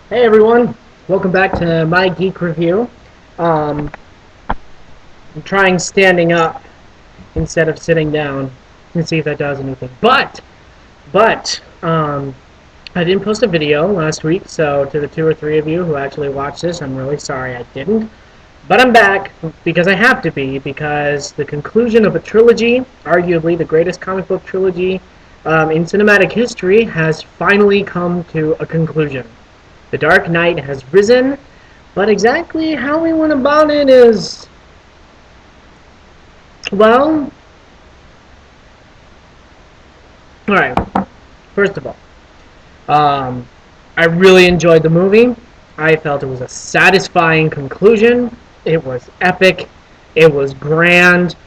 Hey everyone, welcome back to my Geek review. Um, I'm trying standing up instead of sitting down. Let's see if that does anything. But I didn't post a video last week, so to the two or three of you who actually watched this, I'm really sorry I didn't. But I'm back because I have to be, because the conclusion of a trilogy, arguably the greatest comic book trilogy in cinematic history, has finally come to a conclusion. The Dark Knight has risen, but exactly how we went about it is, well, alright, first of all, um, I really enjoyed the movie. I felt it was a satisfying conclusion. It was epic. It was grand,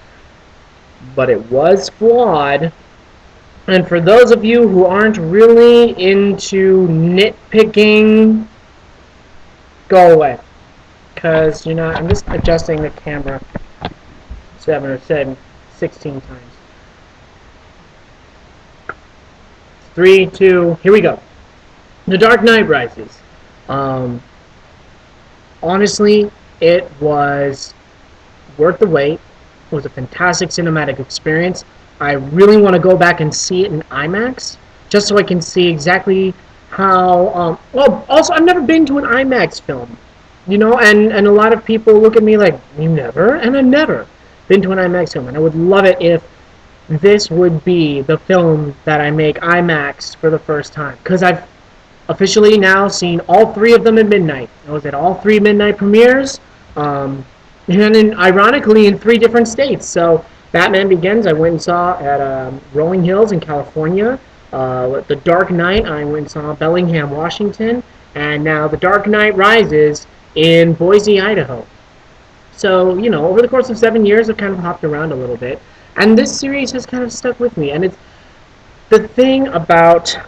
but it was flawed. And for those of you who aren't really into nitpicking, go away. Because, I'm just adjusting the camera 16 times. 3, 2, here we go. The Dark Knight Rises. Um, Honestly, it was worth the wait. It was a fantastic cinematic experience. I really want to go back and see it in IMAX, just so I can see exactly how. Well, also, I've never been to an IMAX film, and a lot of people look at me like, you never? And I've never been to an IMAX film, and I would love it if this would be the film that I make IMAX for the first time, because I've officially now seen all three of them at midnight. I was at all three midnight premieres, ironically in three different states. So Batman Begins I went and saw at Rolling Hills in California. The Dark Knight I went and saw Bellingham, Washington, and now The Dark Knight Rises in Boise, Idaho. So, over the course of 7 years, I've kind of hopped around a little bit. And this series has kind of stuck with me. And it's the thing about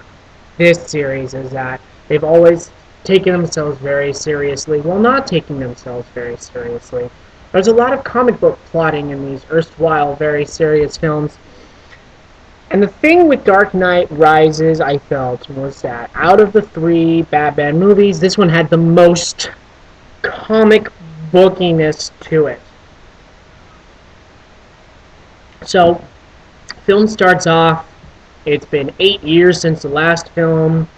this series is that they've always taken themselves very seriously while not taking themselves very seriously. There's a lot of comic book plotting in these erstwhile very serious films. And the thing with Dark Knight Rises, I felt, was that out of the three Batman movies, this one had the most comic bookiness to it. So, film starts off. It's been 8 years since the last film.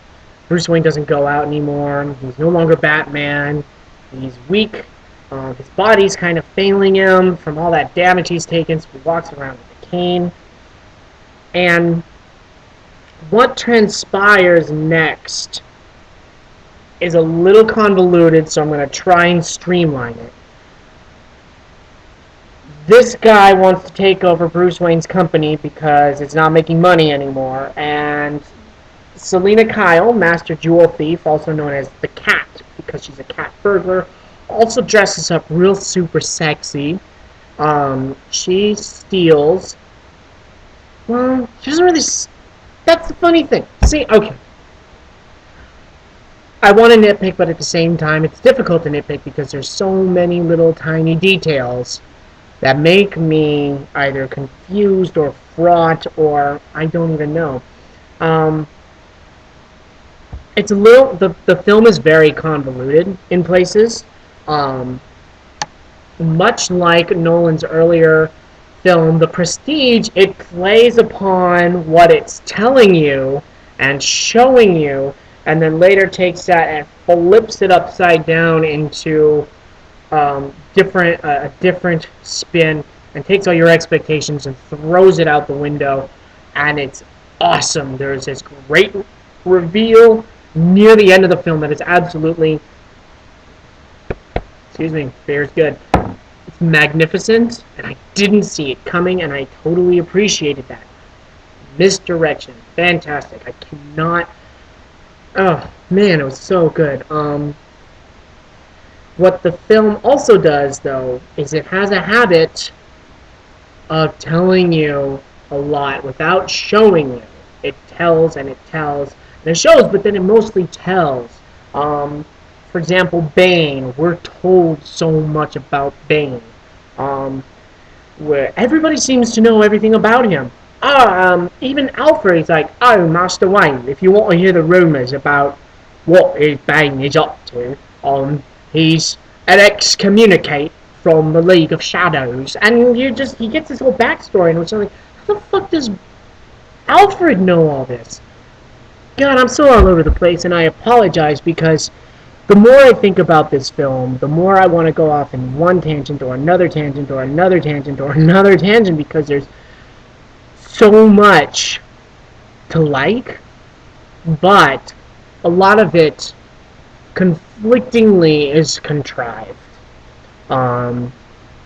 Bruce Wayne doesn't go out anymore. He's no longer Batman. He's weak. His body's kind of failing him from all that damage he's taken, so he walks around with a cane. And what transpires next is a little convoluted, so I'm going to try and streamline it. This guy wants to take over Bruce Wayne's company because it's not making money anymore, and Selina Kyle, Master Jewel Thief, also known as the Cat, because she's a cat burglar, also dresses up real super sexy. She steals. Well, she doesn't really. That's the funny thing. See, okay. I want to nitpick, but at the same time, it's difficult to nitpick because there's so many little tiny details that make me either confused or fraught or I don't even know. It's a little. The film is very convoluted in places. Much like Nolan's earlier film, The Prestige, it plays upon what it's telling you and showing you, and then later takes that and flips it upside down into a different spin, and takes all your expectations and throws it out the window, and it's awesome. There's this great reveal near the end of the film that is absolutely, excuse me, beer's good. It's magnificent, and I didn't see it coming, and I totally appreciated that. Misdirection, fantastic. I cannot. Oh man, it was so good. What the film also does, though, is it has a habit of telling you a lot without showing you. It tells and it tells and it shows, but then it mostly tells. For example, Bane. We're told so much about Bane. Where everybody seems to know everything about him. Even Alfred's like, oh, Master Wayne, if you want to hear the rumors about what Bane is up to. He's an excommunicate from the League of Shadows, and he gets this whole backstory, and it's like, how the fuck does Alfred know all this? God, I'm so all over the place, and I apologize because the more I think about this film, the more I want to go off in one tangent or another tangent or another tangent or another tangent because there's so much to like, but a lot of it conflictingly is contrived. Um,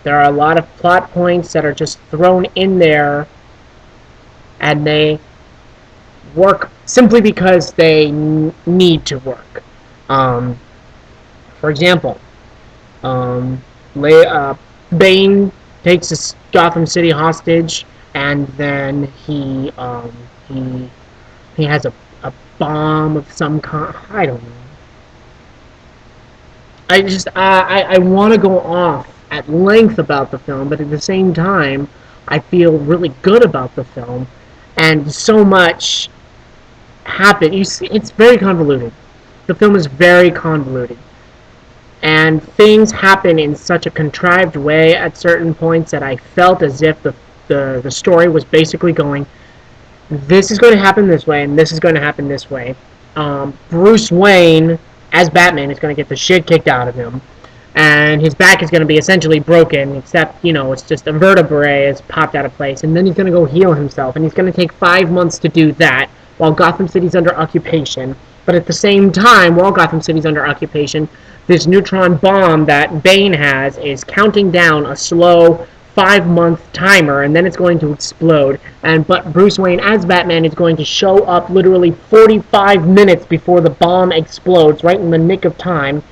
there are a lot of plot points that are just thrown in there and they work simply because they need to work. Um, for example, um, Bane takes this Gotham City hostage, and then he has a bomb of some kind. I don't know. I want to go off at length about the film, but at the same time, I feel really good about the film, and so much happened. You see, it's very convoluted. The film is very convoluted, and things happen in such a contrived way at certain points that I felt as if the story was basically going, this is going to happen this way, and this is going to happen this way. Bruce Wayne, as Batman, is going to get the shit kicked out of him, and his back is going to be essentially broken, except, it's just a vertebrae is popped out of place, and then he's going to go heal himself, and he's going to take 5 months to do that, while Gotham City's under occupation. But at the same time, while Gotham City's under occupation, this neutron bomb that Bane has is counting down a slow 5-month timer, and then it's going to explode. But Bruce Wayne, as Batman, is going to show up literally 45 minutes before the bomb explodes, right in the nick of time.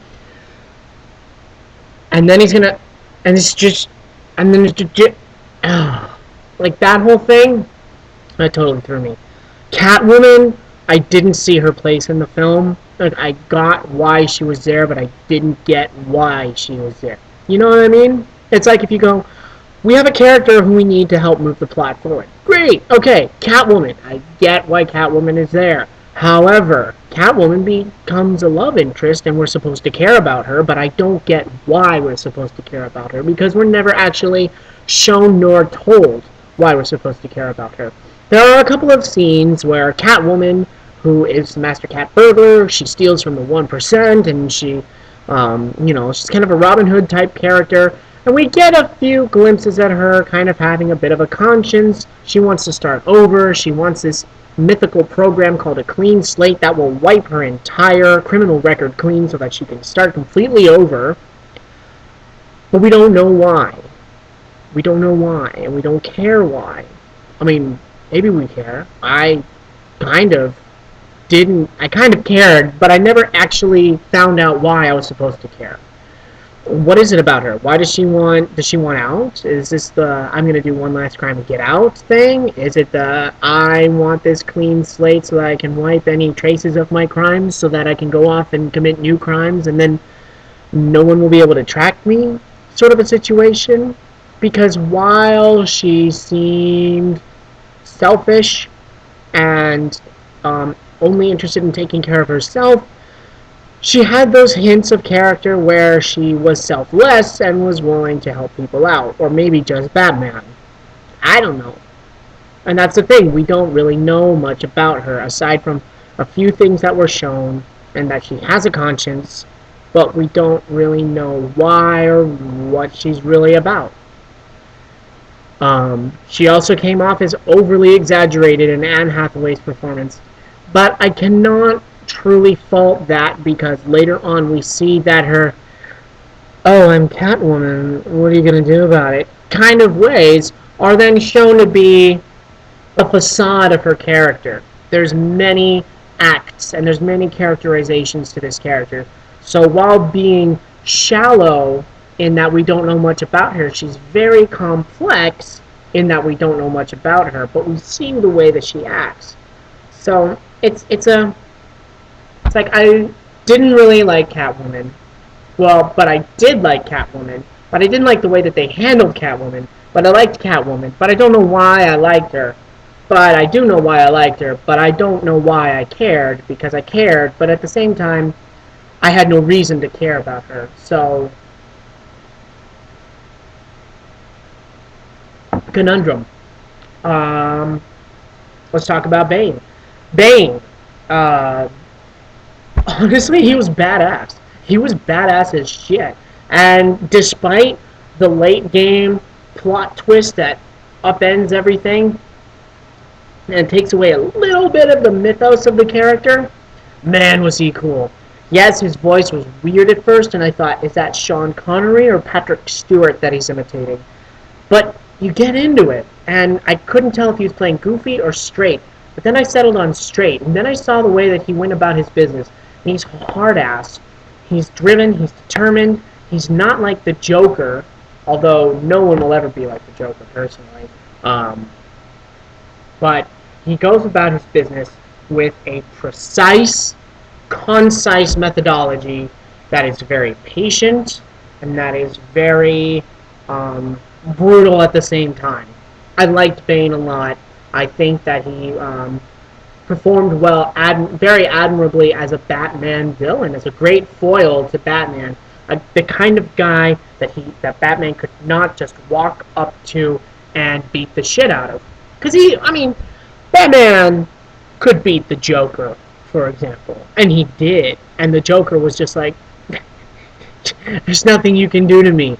And then he's gonna, and it's just, and then it's just, like that whole thing, that totally threw me. Catwoman, I didn't see her place in the film. Like, I got why she was there, but I didn't get why she was there. You know what I mean? It's like if you go, we have a character who we need to help move the plot forward. Great, okay, Catwoman. I get why Catwoman is there. However, Catwoman becomes a love interest and we're supposed to care about her, but I don't get why we're supposed to care about her because we're never actually shown nor told why we're supposed to care about her. There are a couple of scenes where Catwoman, who is the Master Cat burglar, she steals from the 1%, and she, she's kind of a Robin Hood type character, and we get a few glimpses at her kind of having a bit of a conscience. She wants to start over. She wants this mythical program called a clean slate that will wipe her entire criminal record clean so that she can start completely over. But we don't know why. We don't know why, and we don't care why. I mean, maybe we care. I kind of cared, but I never actually found out why I was supposed to care. What is it about her? Why does she want out? Is this the I'm going to do one last crime and get out thing? Is it the I want this clean slate so that I can wipe any traces of my crimes so that I can go off and commit new crimes and then no one will be able to track me sort of a situation? Because while she seemed selfish and only interested in taking care of herself, she had those hints of character where she was selfless and was willing to help people out. Or maybe just Batman. I don't know. And that's the thing, we don't really know much about her, aside from a few things that were shown, and that she has a conscience, but we don't really know why or what she's really about. She also came off as overly exaggerated in Anne Hathaway's performance, but I cannot truly fault that because later on we see that her, oh, I'm Catwoman, what are you going to do about it, kind of ways are then shown to be a facade of her character. There's many acts and there's many characterizations to this character. So while being shallow in that we don't know much about her, she's very complex in that we don't know much about her, but we see the way that she acts. So it's like I didn't really like Catwoman. Well, but I did like Catwoman. But I didn't like the way that they handled Catwoman. But I liked Catwoman. But I don't know why I liked her. But I do know why I liked her, but I don't know why I cared, because I cared, but at the same time, I had no reason to care about her. So, conundrum. Um, let's talk about Bane. Bane, uh, honestly, he was badass. He was badass as shit. And despite the late game plot twist that upends everything and takes away a little bit of the mythos of the character, man, was he cool. Yes, his voice was weird at first, and I thought, is that Sean Connery or Patrick Stewart that he's imitating? But you get into it, and I couldn't tell if he was playing goofy or straight. But then I settled on straight, and then I saw the way that he went about his business. And he's hard-ass. He's driven, he's determined. He's not like the Joker, although no one will ever be like the Joker, personally. But he goes about his business with a precise, concise methodology that is very patient and that is very brutal at the same time. I liked Bane a lot. I think that he performed well, very admirably as a Batman villain, as a great foil to Batman. The kind of guy that Batman could not just walk up to and beat the shit out of. Because Batman could beat the Joker, for example, and he did. And the Joker was just like, there's nothing you can do to me.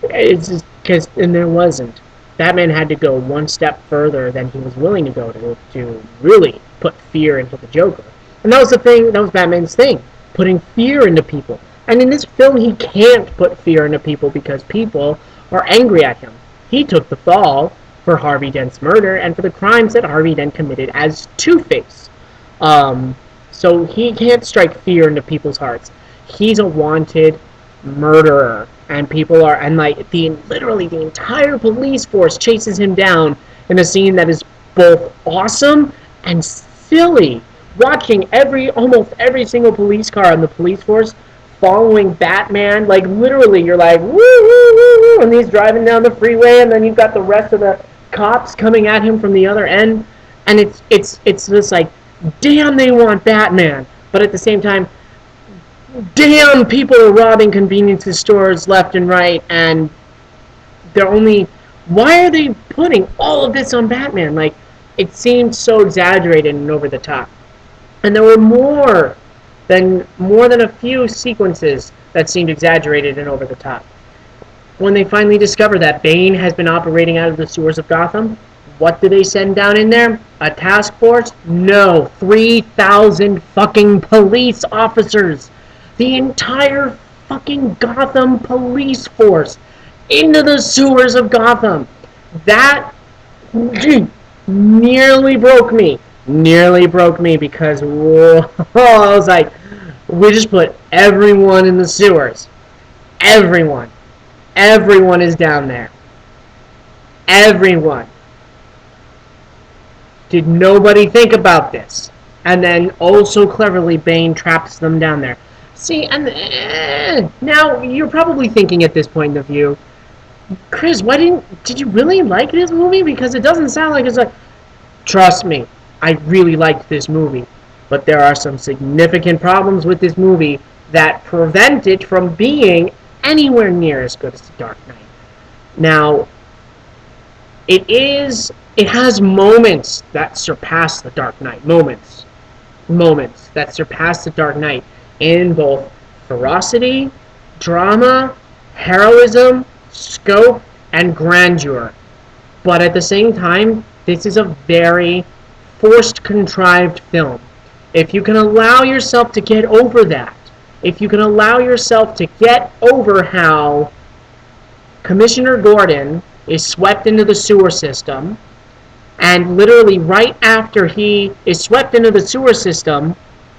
It's just and there wasn't. Batman had to go one step further than he was willing to go to really put fear into the Joker. And that was the thing, that was Batman's thing, putting fear into people. And in this film, he can't put fear into people because people are angry at him. He took the fall for Harvey Dent's murder and for the crimes that Harvey Dent committed as Two-Face. So he can't strike fear into people's hearts. He's a wanted murderer, and people are, and like literally the entire police force chases him down in a scene that is both awesome and silly. Watching almost every single police car on the police force following Batman, like literally you're like woo woo woo woo, and he's driving down the freeway, and then you've got the rest of the cops coming at him from the other end, and it's just like, damn, they want Batman, but at the same time, damn, people are robbing convenience stores left and right, and why are they putting all of this on Batman? Like, it seemed so exaggerated and over the top. And there were more than a few sequences that seemed exaggerated and over the top. When they finally discover that Bane has been operating out of the sewers of Gotham, what do they send down in there? A task force? No, 3,000 fucking police officers. The entire fucking Gotham police force into the sewers of Gotham. That nearly broke me. Nearly broke me because, whoa, I was like, we just put everyone in the sewers. Everyone. Everyone is down there. Everyone. Did nobody think about this? And then also cleverly Bane traps them down there. See, and now you're probably thinking at this point of view, Chris, did you really like this movie? Because it doesn't sound like it's like, trust me, I really liked this movie, but there are some significant problems with this movie that prevent it from being anywhere near as good as The Dark Knight. Now, it has moments that surpass The Dark Knight. Moments that surpass The Dark Knight in both ferocity, drama, heroism, scope, and grandeur. But at the same time, this is a very forced, contrived film. If you can allow yourself to get over that, if you can allow yourself to get over how Commissioner Gordon is swept into the sewer system, and literally right after he is swept into the sewer system,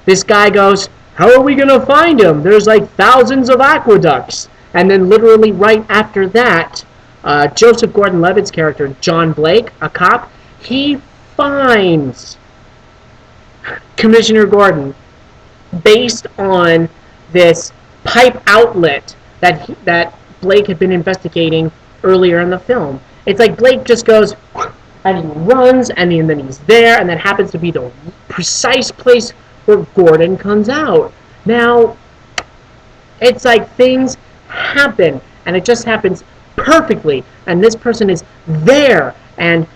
this guy goes, how are we going to find him? There's like thousands of aqueducts. And then literally right after that, Joseph Gordon-Levitt's character, John Blake, a cop, he finds Commissioner Gordon based on this pipe outlet that Blake had been investigating earlier in the film. It's like Blake just goes, and he runs, and then he's there, and that happens to be the precise place where Gordon comes out. Now, it's like things happen, and it just happens perfectly, and this person is there, and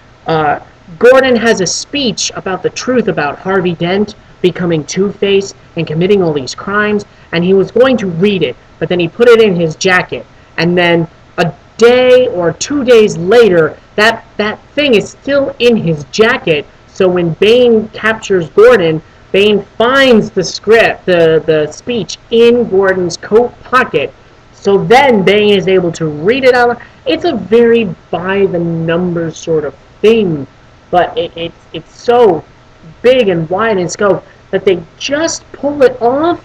Gordon has a speech about the truth about Harvey Dent becoming Two-Face and committing all these crimes, and he was going to read it, but then he put it in his jacket, and then a day or 2 days later, that thing is still in his jacket, so when Bane captures Gordon, Bane finds the script, the speech in Gordon's coat pocket, so then Bane is able to read it out. It's a very by-the-numbers sort of thing, but it's so big and wide in scope that they just pull it off.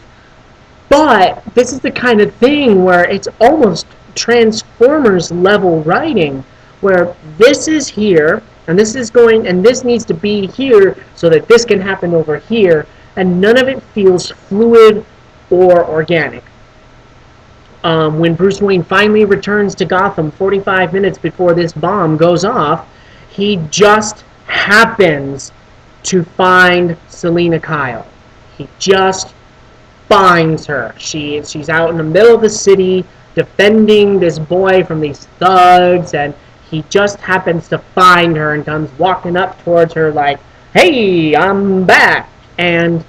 But this is the kind of thing where it's almost Transformers level writing, where this is here and this is going and this needs to be here so that this can happen over here, and none of it feels fluid or organic. When Bruce Wayne finally returns to Gotham 45 minutes before this bomb goes off, he just happens to find Selina Kyle. He just finds her. She's out in the middle of the city defending this boy from these thugs, and he just happens to find her and comes walking up towards her like, "Hey, I'm back." And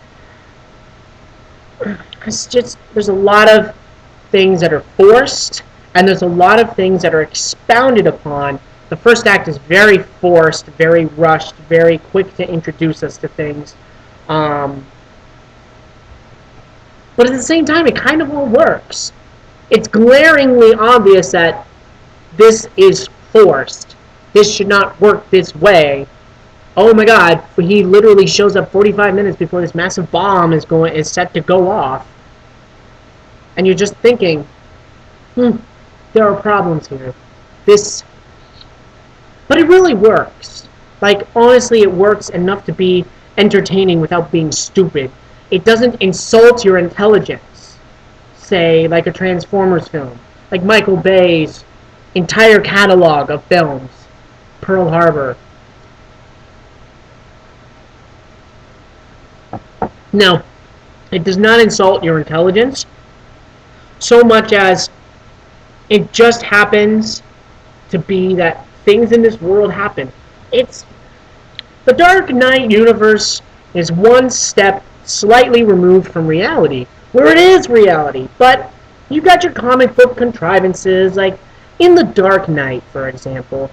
it's just, there's a lot of things that are forced, and there's a lot of things that are expounded upon. The first act is very forced, very rushed, very quick to introduce us to things. But at the same time, it kind of all works. It's glaringly obvious that this is forced. This should not work this way. Oh my god, he literally shows up 45 minutes before this massive bomb is set to go off. And you're just thinking, there are problems here. But it really works. Like, honestly, it works enough to be entertaining without being stupid. It doesn't insult your intelligence, say, like a Transformers film, like Michael Bay's entire catalog of films, Pearl Harbor. No, it does not insult your intelligence so much as it just happens to be that things in this world happen. It's the Dark Knight universe is one step slightly removed from reality, where it is reality, but you've got your comic book contrivances, like in The Dark Knight, for example.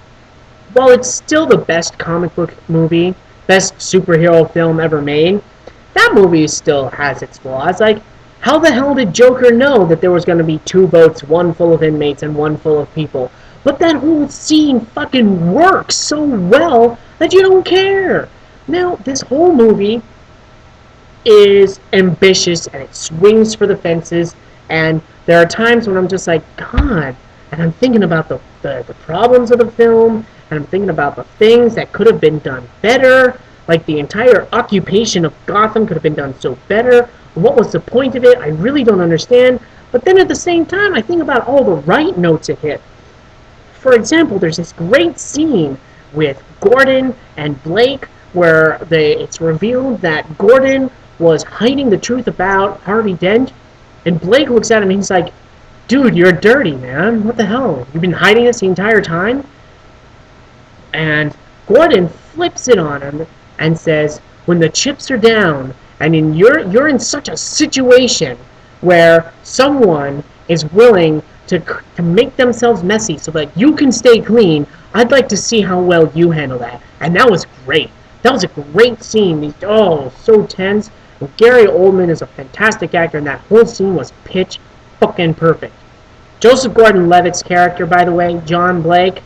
While it's still the best comic book movie, best superhero film ever made, that movie still has its flaws. Like, how the hell did Joker know that there was going to be two boats, one full of inmates and one full of people? But that whole scene fucking works so well that you don't care. Now, this whole movie is ambitious and it swings for the fences, and there are times when I'm just like, God, and I'm thinking about the problems of the film, and I'm thinking about the things that could have been done better, like the entire occupation of Gotham could have been done so better. What was the point of it? I really don't understand. But then at the same time, I think about all the right notes it hit. For example, there's this great scene with Gordon and Blake where it's revealed that Gordon was hiding the truth about Harvey Dent, and Blake looks at him and he's like, "Dude, you're dirty, man. What the hell? You've been hiding this the entire time?" And Gordon flips it on him and says, "When the chips are down, and you're in such a situation where someone is willing to make themselves messy so that you can stay clean, I'd like to see how well you handle that." And that was great. That was a great scene. So tense. And Gary Oldman is a fantastic actor, and that whole scene was pitch fucking perfect. Joseph Gordon-Levitt's character, by the way, John Blake,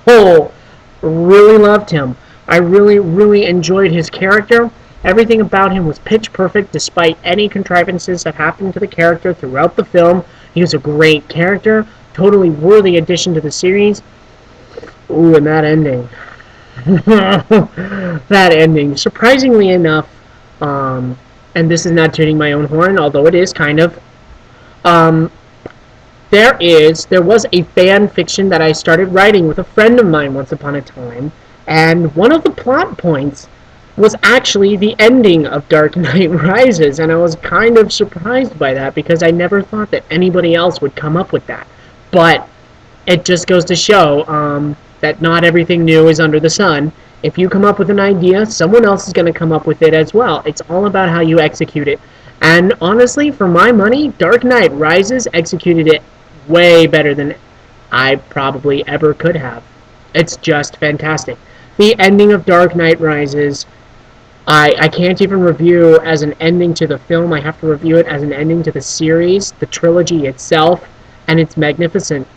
really loved him. I really, really enjoyed his character. Everything about him was pitch perfect, despite any contrivances that happened to the character throughout the film. He was a great character, totally worthy addition to the series. Ooh, and that ending. That ending. Surprisingly enough, and this is not tooting my own horn, although it is kind of, there was a fan fiction that I started writing with a friend of mine once upon a time, And one of the plot points was actually the ending of Dark Knight Rises, and I was kind of surprised by that because I never thought that anybody else would come up with that. But it just goes to show that not everything new is under the sun. If you come up with an idea, someone else is going to come up with it as well. It's all about how you execute it. And honestly, for my money, Dark Knight Rises executed it way better than I probably ever could have. It's just fantastic. The ending of Dark Knight Rises, I can't even review as an ending to the film. I have to review it as an ending to the series, the trilogy itself, and it's magnificent.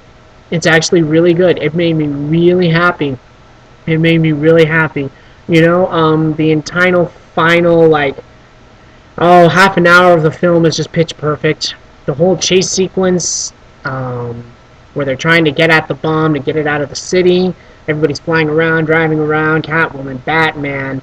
It's actually really good. It made me really happy. It made me really happy. The entire final, like, half an hour of the film is just pitch perfect. The whole chase sequence, where they're trying to get at the bomb to get it out of the city. Everybody's flying around, driving around, Catwoman, Batman.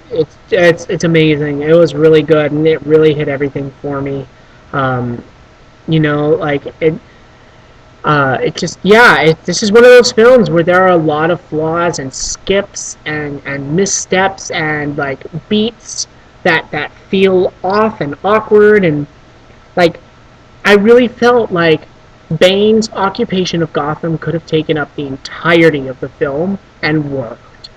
It's amazing. It was really good, and it really hit everything for me. Like it just, yeah, this is one of those films where there are a lot of flaws and skips and missteps and like beats that feel off and awkward, and like I really felt like Bane's occupation of Gotham could have taken up the entirety of the film and worked.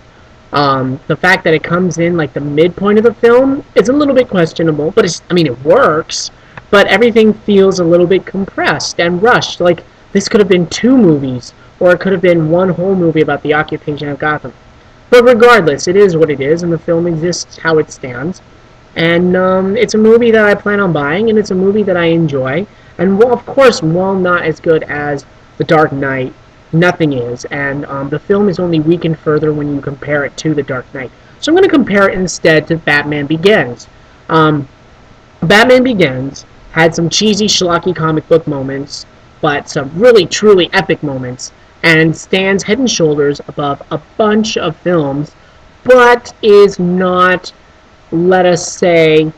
The fact that it comes in like the midpoint of the film is a little bit questionable, but it works. But everything feels a little bit compressed and rushed. Like this could have been two movies, or it could have been one whole movie about the occupation of Gotham. But regardless, it is what it is, and the film exists how it stands. And it's a movie that I plan on buying, and it's a movie that I enjoy. And of course, while not as good as The Dark Knight, nothing is. And the film is only weakened further when you compare it to The Dark Knight. So I'm going to compare it instead to Batman Begins. Batman Begins had some cheesy, schlocky comic book moments, but some really, truly epic moments, and stands head and shoulders above a bunch of films, but is not, let us say,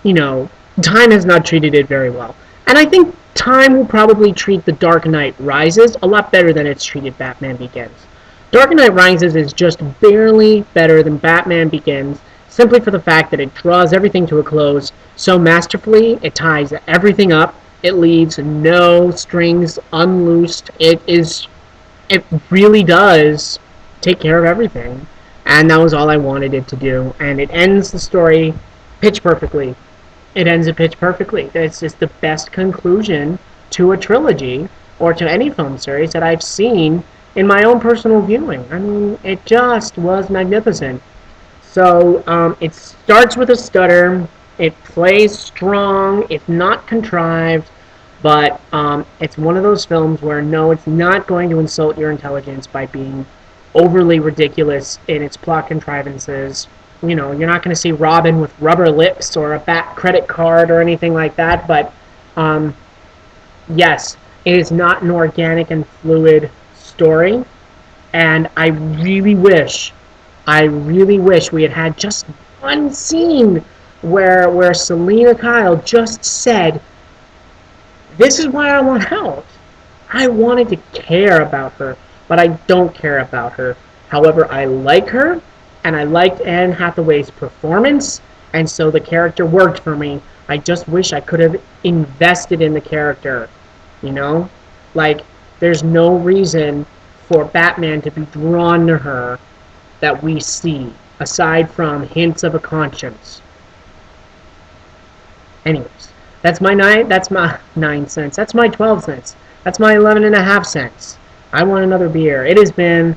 time has not treated it very well. And I think time will probably treat The Dark Knight Rises a lot better than it's treated Batman Begins. Dark Knight Rises is just barely better than Batman Begins, simply for the fact that it draws everything to a close so masterfully. It ties everything up. It leaves no strings unloosed. It really does take care of everything. And that was all I wanted it to do. And it ends the story pitch perfectly. It ends it pitch perfectly. It's just the best conclusion to a trilogy or to any film series that I've seen in my own personal viewing. I mean, it just was magnificent. So it starts with a stutter. It plays strong. It's not contrived. But it's one of those films where, no, it's not going to insult your intelligence by being overly ridiculous in its plot contrivances. You're not going to see Robin with rubber lips or a back credit card or anything like that. But yes, it is not an organic and fluid story. And I really wish we had just one scene where Selina Kyle just said, "This is why I want out." I wanted to care about her, but I don't care about her. However, I like her, and I liked Anne Hathaway's performance, and so the character worked for me. I just wish I could have invested in the character, Like, there's no reason for Batman to be drawn to her that we see, aside from hints of a conscience. Anyways, that's my 9 cents. That's my 12 cents. That's my 11.5 cents. I want another beer. It has been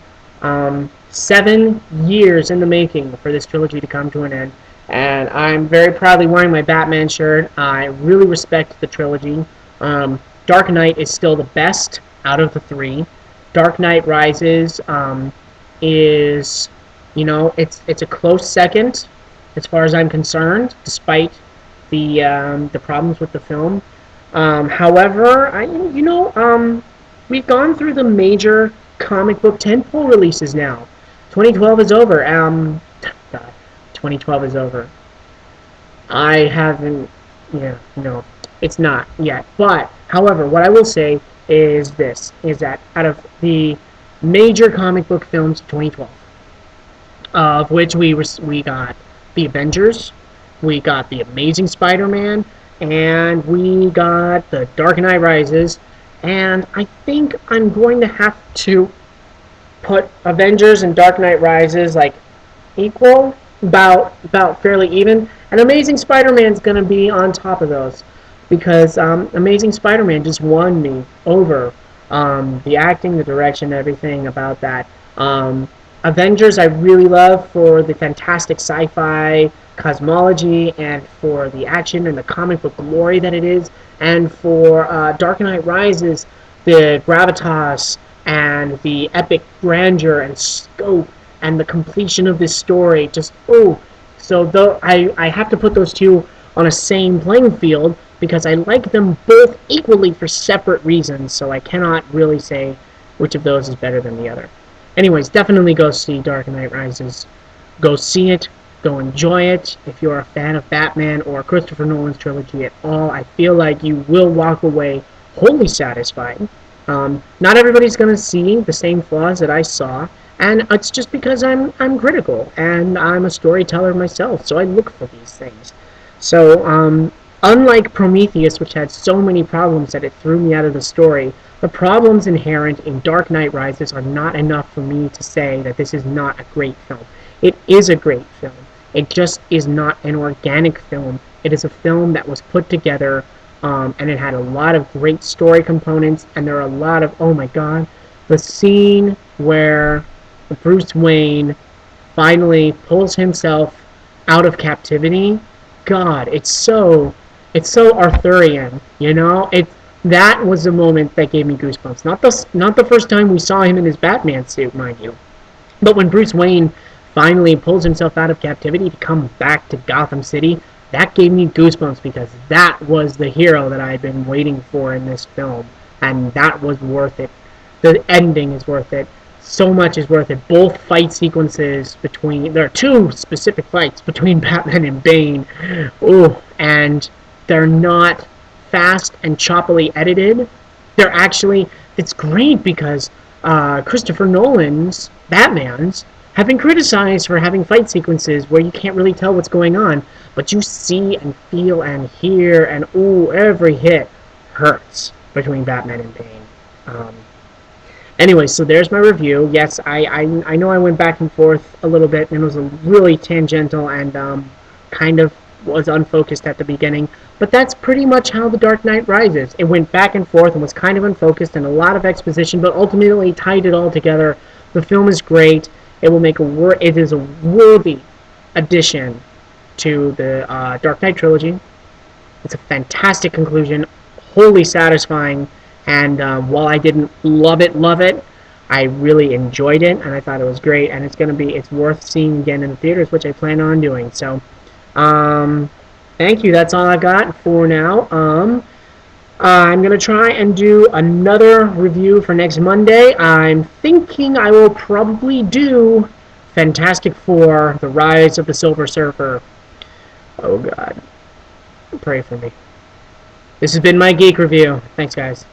7 years in the making for this trilogy to come to an end, and I'm very proudly wearing my Batman shirt. I really respect the trilogy. Dark Knight is still the best out of the three. Dark Knight Rises is, it's a close second as far as I'm concerned, despite the problems with the film. However, we've gone through the major comic book tentpole releases now. 2012 is over. God, 2012 is over. I haven't, no, it's not yet. But, however, what I will say is this, is that out of the major comic book films of 2012, of which we got the Avengers, we got the Amazing Spider-Man, and we got the Dark Knight Rises. And I think I'm going to have to put Avengers and Dark Knight Rises like equal, about fairly even. And Amazing Spider-Man's gonna be on top of those because Amazing Spider-Man just won me over. The acting, the direction, everything about that. Avengers I really love for the fantastic sci-fi cosmology and for the action and the comic book glory that it is, and for Dark Knight Rises, the gravitas and the epic grandeur and scope and the completion of this story. Just so though I have to put those two on a same playing field because I like them both equally for separate reasons. So I cannot really say which of those is better than the other. Anyways, definitely go see Dark Knight Rises. Go see it. Go enjoy it. If you're a fan of Batman or Christopher Nolan's trilogy at all, I feel like you will walk away wholly satisfied. Not everybody's going to see the same flaws that I saw, and it's just because I'm critical and I'm a storyteller myself, so I look for these things. So, unlike Prometheus, which had so many problems that it threw me out of the story, the problems inherent in Dark Knight Rises are not enough for me to say that this is not a great film. It is a great film. It just is not an organic film. It is a film that was put together, and it had a lot of great story components, and there are a lot of, oh my god, the scene where Bruce Wayne finally pulls himself out of captivity. God, it's so Arthurian, you know? That was the moment that gave me goosebumps. Not the first time we saw him in his Batman suit, mind you, but when Bruce Wayne finally pulls himself out of captivity to come back to Gotham City, that gave me goosebumps because that was the hero that I had been waiting for in this film, and that was worth it. The ending is worth it. So much is worth it. Both fight sequences there are two specific fights between Batman and Bane. And they're not fast and choppily edited. It's great because Christopher Nolan's Batmans have been criticized for having fight sequences where you can't really tell what's going on, but you see and feel and hear, and every hit hurts between Batman and Bane. Anyway, so there's my review. Yes, I know I went back and forth a little bit, and it was a really tangential and kind of was unfocused at the beginning, but that's pretty much how The Dark Knight Rises. It went back and forth and was kind of unfocused and a lot of exposition, but ultimately tied it all together. The film is great. It is a worthy addition to the Dark Knight trilogy. It's a fantastic conclusion, wholly satisfying, and while I didn't love it, I really enjoyed it, and I thought it was great, and it's worth seeing again in the theaters, which I plan on doing. So, thank you. That's all I got for now. I'm going to try and do another review for next Monday. I'm thinking I will probably do Fantastic Four, The Rise of the Silver Surfer. Oh, God. Pray for me. This has been my Geek Review. Thanks, guys.